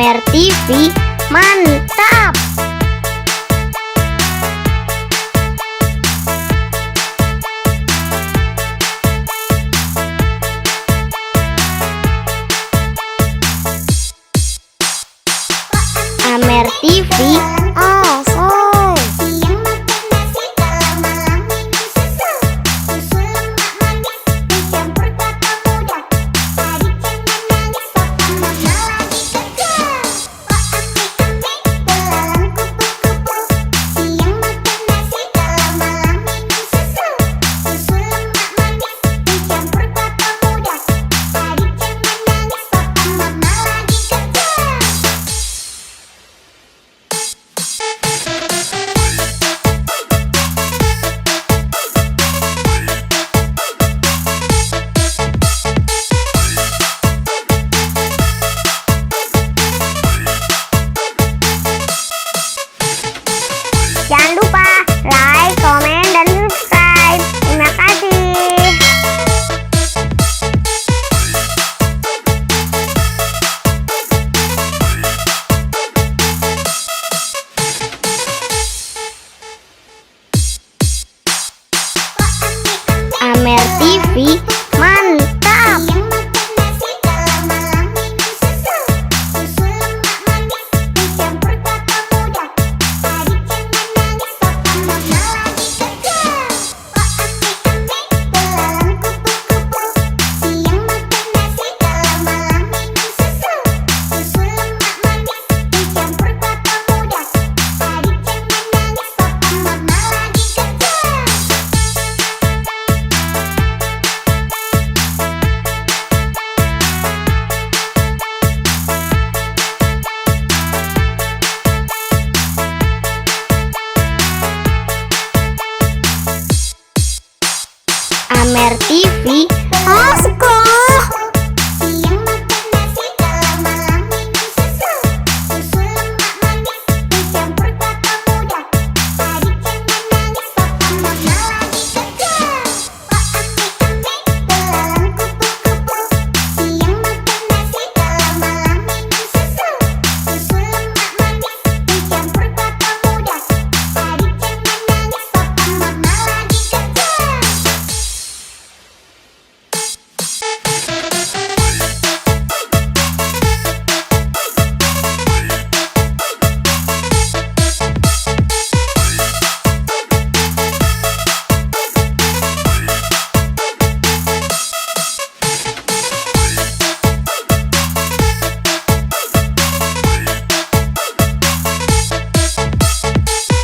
Amer TV, mantap! Amer TV, asoy! Siang makan nasi, kalau malam minum susu. Susu lemak manis, dicampur kelapa muda. Adik jangan nangis, papa mama lagi kerja. Wah ambek-ambek, belalang kupu-kupu. Siang makan nasi, kalau malam minum susu. Susu lemak manis, dicampur kelapa muda. Adik jangan nangis, papa mama lagi kerja. Jangan lupa like, komen, dan subscribe. Terima kasih. Amer TV, mantap! Siang makan nasi, kalau malam minum susu. Susu lemak manis, dicampur kelapa muda. Adik jangan nangis, papa mama lagi kerja. Wah ambek-ambek, belalang kupu-kupu. Siang makan nasi, kalau malam minum susu. Susu lemak manis, dicampur kelapa muda. Adik jangan nangis, papa mama lagi kerja. Amer TV, sekolah. Siang makan nasi, kalau malam minum susu. Susu lemak manis, dicampur kelapa muda. Adik jangan nangis, papa mama lagi kerja. Wah ambek-ambek, belalang kupu-kupu. Siang makan nasi, kalau malam minum susu. Susu lemak manis, dicampur kelapa muda. Adik jangan nangis, papa mama lagi kerja.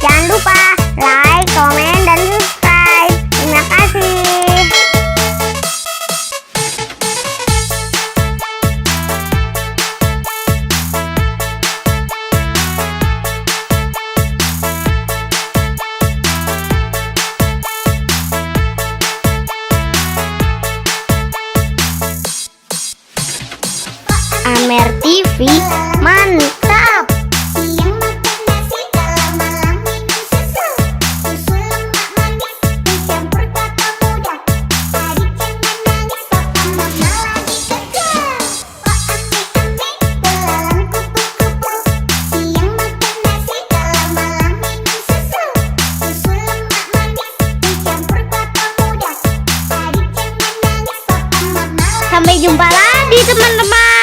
Jangan lupa like, komen, dan subscribe. Terima kasih. Amer TV, mantap! Siang makan nasi, kalau malam minum susu. Susu lemak manis, dicampur kelapa muda. Adik jangan nangis, papa mama lagi kerja. Wah ambek-ambek, belalang kupu-kupu. Siang makan nasi, kalau malam minum susu. Susu lemak manis, dicampur kelapa muda. Adik jangan nangis, papa mama lagi. Sampai jumpa lagi teman-teman.